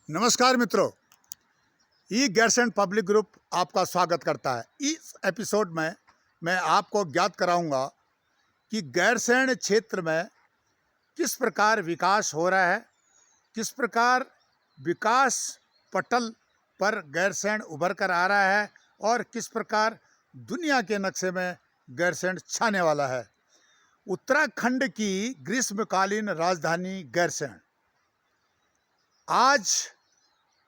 नमस्कार मित्रों, ई Gairsain public group आपका स्वागत करता है। इस एपिसोड में मैं आपको ज्ञात कराऊंगा कि गैरसैंण क्षेत्र में किस प्रकार विकास हो रहा है, किस प्रकार विकास पटल पर गैरसैंण उभर कर आ रहा है और किस प्रकार दुनिया के नक्शे में गैरसैंण छाने वाला है। उत्तराखंड की ग्रीष्मकालीन राजधानी गैरसैंण आज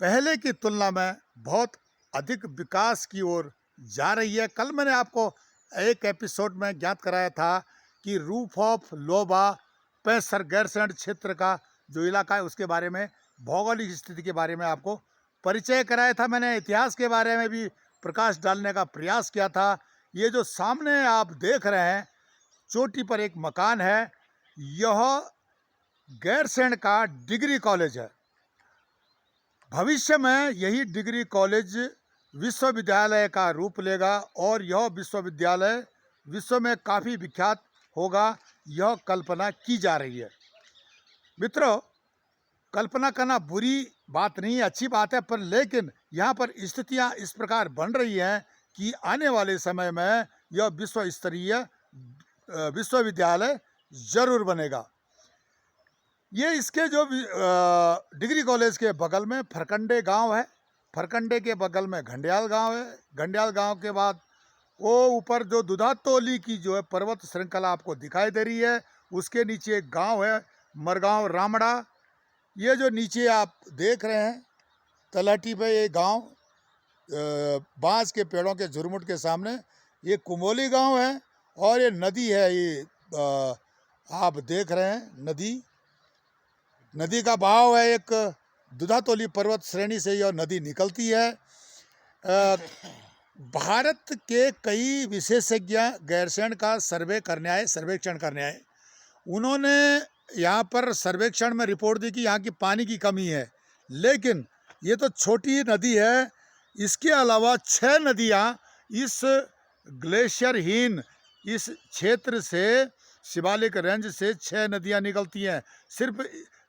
पहले की तुलना में बहुत अधिक विकास की ओर जा रही है। कल मैंने आपको एक एपिसोड में ज्ञात कराया था कि रूफ ऑफ लोबा पैसर गैरसैंण क्षेत्र का जो इलाका है उसके बारे में, भौगोलिक स्थिति के बारे में आपको परिचय कराया था। मैंने इतिहास के बारे में भी प्रकाश डालने का प्रयास किया था। ये जो सामने आप देख रहे हैं, चोटी पर एक मकान है, यह गैरसैंण का डिग्री कॉलेज है। भविष्य में यही डिग्री कॉलेज विश्वविद्यालय का रूप लेगा और यह विश्वविद्यालय विश्व में काफ़ी विख्यात होगा, यह कल्पना की जा रही है। मित्रों, कल्पना करना बुरी बात नहीं है, अच्छी बात है, पर लेकिन यहाँ पर स्थितियाँ इस प्रकार बन रही हैं कि आने वाले समय में यह विश्व स्तरीय विश्वविद्यालय जरूर बनेगा। ये इसके जो डिग्री कॉलेज के बगल में फरकंडे गांव है, फरकंडे के बगल में घंडियाल गांव है, घंडियाल गांव के बाद वो ऊपर जो दुधातोली की जो है पर्वत श्रृंखला आपको दिखाई दे रही है, उसके नीचे एक गांव है मरगांव रामड़ा। ये जो नीचे आप देख रहे हैं तलहटी पे ये गांव, बांस के पेड़ों के झुरमुट के सामने ये कुमोली गांव है और ये नदी है, ये आप देख रहे हैं नदी का बहाव है। एक दुधातोली पर्वत श्रेणी से यह नदी निकलती है। भारत के कई विशेषज्ञ गैरसैंण का सर्वेक्षण करने आए। उन्होंने यहाँ पर सर्वेक्षण में रिपोर्ट दी कि यहाँ की पानी की कमी है, लेकिन ये तो छोटी नदी है, इसके अलावा 6 नदियाँ इस ग्लेशियरहीन इस क्षेत्र से, शिवालिक रेंज से 6 नदियाँ निकलती हैं। सिर्फ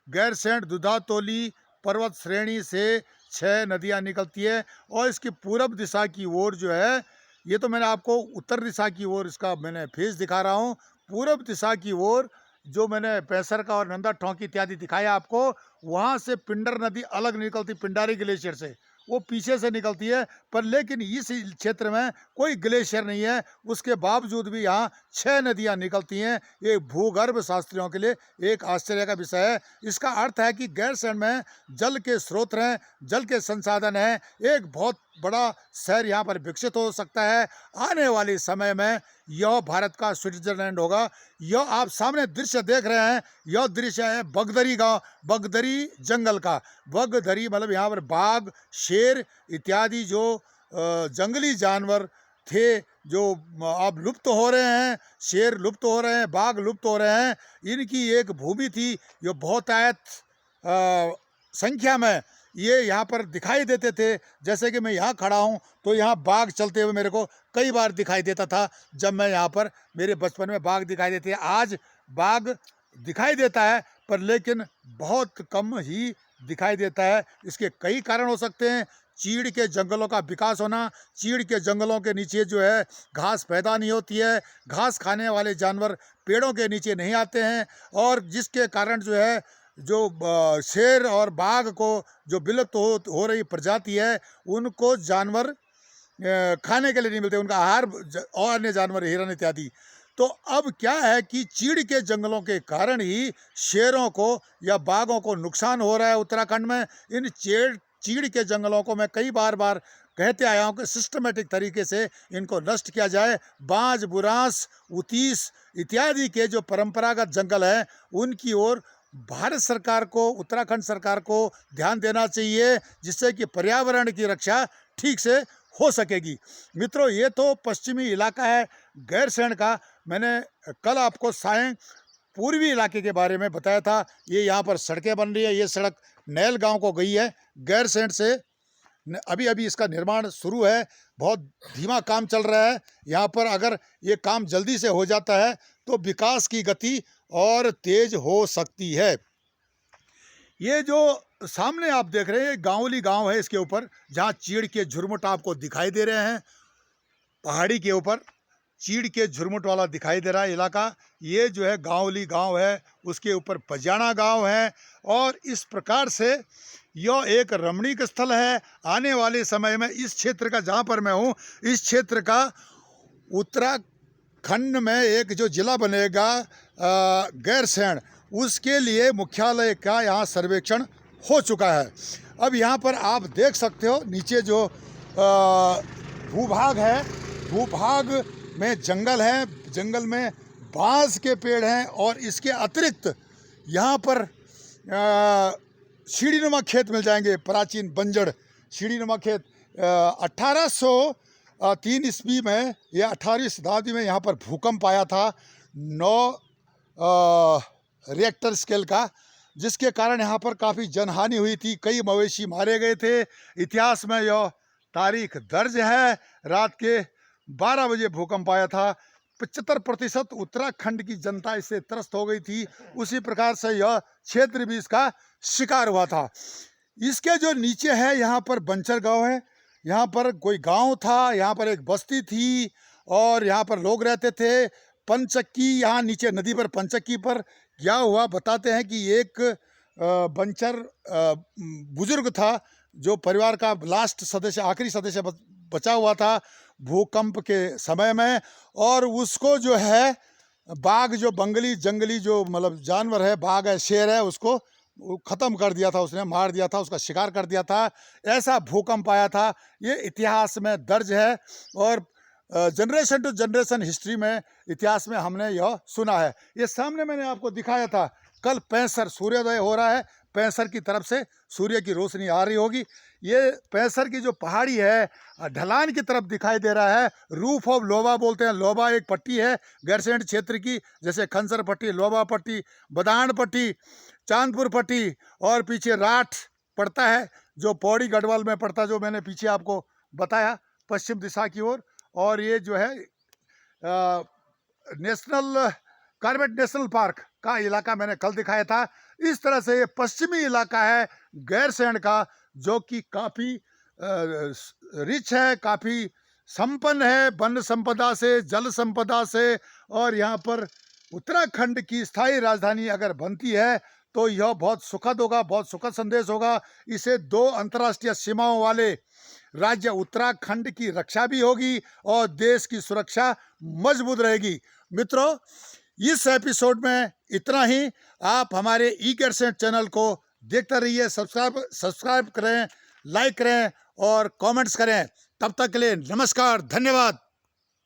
गैरसैंण दुधातोली पर्वत श्रेणी से 6 नदियाँ निकलती है और इसकी पूरब दिशा की ओर जो है, ये तो मैंने आपको उत्तर दिशा की ओर इसका मैंने फेस दिखा रहा हूँ। पूरब दिशा की ओर जो मैंने पैसर का और नंदा ठोंकी इत्यादि दिखाया आपको, वहाँ से पिंडर नदी अलग निकलती, पिंडारी ग्लेशियर से वो पीछे से निकलती है, पर लेकिन इस क्षेत्र में कोई ग्लेशियर नहीं है, उसके बावजूद भी यहाँ 6 नदियाँ निकलती हैं। ये भूगर्भ शास्त्रियों के लिए एक आश्चर्य का विषय है। इसका अर्थ है कि गैरसैंण में जल के स्रोत हैं, जल के संसाधन हैं, एक बहुत बड़ा शहर यहाँ पर विकसित हो सकता है। आने वाले समय में यह भारत का स्विट्जरलैंड होगा। यह आप सामने दृश्य देख रहे हैं, यह दृश्य है बगदरी गांव, बगदरी जंगल का। बगदरी मतलब यहाँ पर बाघ, शेर इत्यादि जो जंगली जानवर थे जो अब लुप्त हो रहे हैं, शेर लुप्त हो रहे हैं, बाघ लुप्त हो रहे हैं, इनकी एक भूमि थी। ये बहुतायत संख्या में ये यहाँ पर दिखाई देते थे। जैसे कि मैं यहाँ खड़ा हूँ तो यहाँ बाघ चलते हुए मेरे को कई बार दिखाई देता था। जब मैं यहाँ पर, मेरे बचपन में बाघ दिखाई देते हैं। आज बाघ दिखाई देता है, पर लेकिन बहुत कम ही दिखाई देता है। इसके कई कारण हो सकते हैं। चीड़ के जंगलों का विकास होना, चीड़ के जंगलों के नीचे जो है घास पैदा नहीं होती है, घास खाने वाले जानवर पेड़ों के नीचे नहीं आते हैं, और जिसके कारण जो है जो शेर और बाघ को जो विलुप्त हो रही प्रजाति है, उनको जानवर खाने के लिए नहीं मिलते, उनका आहार और अन्य जानवर, हिरन इत्यादि। तो अब क्या है कि चीड़ के जंगलों के कारण ही शेरों को या बाघों को नुकसान हो रहा है उत्तराखंड में। इन चीड़ के जंगलों को मैं कई बार कहते आया हूँ कि सिस्टमेटिक तरीके से इनको नष्ट किया जाए। बांज, बुरांस, उतीस इत्यादि के जो परंपरागत जंगल हैं, उनकी ओर भारत सरकार को, उत्तराखंड सरकार को ध्यान देना चाहिए, जिससे कि पर्यावरण की रक्षा ठीक से हो सकेगी। मित्रों, ये तो पश्चिमी इलाका है गैरसैंण का। मैंने कल आपको सायं पूर्वी इलाके के बारे में बताया था। ये यहाँ पर सड़कें बन रही है। ये सड़क नैल गांव को गई है गैरसैंण से। अभी अभी इसका निर्माण शुरू है, बहुत धीमा काम चल रहा है यहाँ पर। अगर ये काम जल्दी से हो जाता है तो विकास की गति और तेज हो सकती है। ये जो सामने आप देख रहे हैं गांवली गांव है, इसके ऊपर जहां चीड़ के झुरमुट आपको दिखाई दे रहे हैं। पहाड़ी के ऊपर चीड़ के झुरमुट वाला दिखाई दे रहा है इलाका, ये जो है गांवली गांव है। उसके ऊपर पजाना गांव है और इस प्रकार से यह एक रमणीक स्थल है। आने वाले समय में इस क्षेत्र का, जहाँ पर मैं हूँ, इस क्षेत्र का उत्तराखंड में एक जो जिला बनेगा गैरसैंण, उसके लिए मुख्यालय का यहाँ सर्वेक्षण हो चुका है। अब यहाँ पर आप देख सकते हो नीचे जो भूभाग है, भूभाग में जंगल है, जंगल में बांस के पेड़ हैं और इसके अतिरिक्त यहाँ पर सीढ़ीनुमा खेत मिल जाएंगे, प्राचीन बंजड़ सीढ़ीनुमा खेत। 1803 ईस्वी में या 18वीं शताब्दी में यहाँ पर भूकंप आया था 9 रिएक्टर स्केल का, जिसके कारण यहाँ पर काफ़ी जनहानि हुई थी, कई मवेशी मारे गए थे। इतिहास में यह तारीख दर्ज है। रात के 12 बजे भूकंप आया था। 75% उत्तराखंड की जनता इससे त्रस्त हो गई थी। उसी प्रकार से यह क्षेत्र भी इसका शिकार हुआ था। इसके जो नीचे है यहाँ पर बंचर गांव है। यहाँ पर कोई गांव था, यहाँ पर एक बस्ती थी और यहाँ पर लोग रहते थे। पंचक्की, यहाँ नीचे नदी पर पंचक्की पर क्या हुआ बताते हैं कि एक बंचर बुजुर्ग था जो परिवार का लास्ट सदस्य, आखिरी सदस्य बचा हुआ था भूकंप के समय में, और उसको जो है बाघ, जो जंगली जो मतलब जानवर है, बाघ है, शेर है, उसको ख़त्म कर दिया था, उसने मार दिया था, उसका शिकार कर दिया था। ऐसा भूकंप आया था, ये इतिहास में दर्ज है और जनरेशन टू जनरेशन हिस्ट्री में, इतिहास में हमने यह सुना है। ये सामने मैंने आपको दिखाया था, कल 65 सूर्योदय हो रहा है, 65 की तरफ से सूर्य की रोशनी आ रही होगी। ये 65 की जो पहाड़ी है ढलान की तरफ दिखाई दे रहा है। रूफ ऑफ लोबा बोलते हैं। लोबा एक पट्टी है गैरसैंण क्षेत्र की, जैसे खंसर पट्टी, लोबा पट्टी, बदान पट्टी, चांदपुर पट्टी, और पीछे राठ पड़ता है जो पौड़ी गढ़वाल में पड़ता है, जो मैंने पीछे आपको बताया पश्चिम दिशा की ओर। और ये जो है नेशनल कॉर्बेट नेशनल पार्क का इलाका मैंने कल दिखाया था। इस तरह से ये पश्चिमी इलाका है गैरसैंण का, जो कि काफ़ी रिच है, काफ़ी संपन्न है वन संपदा से, जल संपदा से। और यहाँ पर उत्तराखंड की स्थायी राजधानी अगर बनती है तो यह बहुत सुखद होगा, बहुत सुखद संदेश होगा। इसे 2 अंतर्राष्ट्रीय सीमाओं वाले राज्य उत्तराखंड की रक्षा भी होगी और देश की सुरक्षा मजबूत रहेगी। मित्रों, इस एपिसोड में इतना ही। आप हमारे ई गैरसैंण चैनल को देखते रहिए, सब्सक्राइब करें, लाइक करें और कमेंट्स करें। तब तक के लिए नमस्कार, धन्यवाद।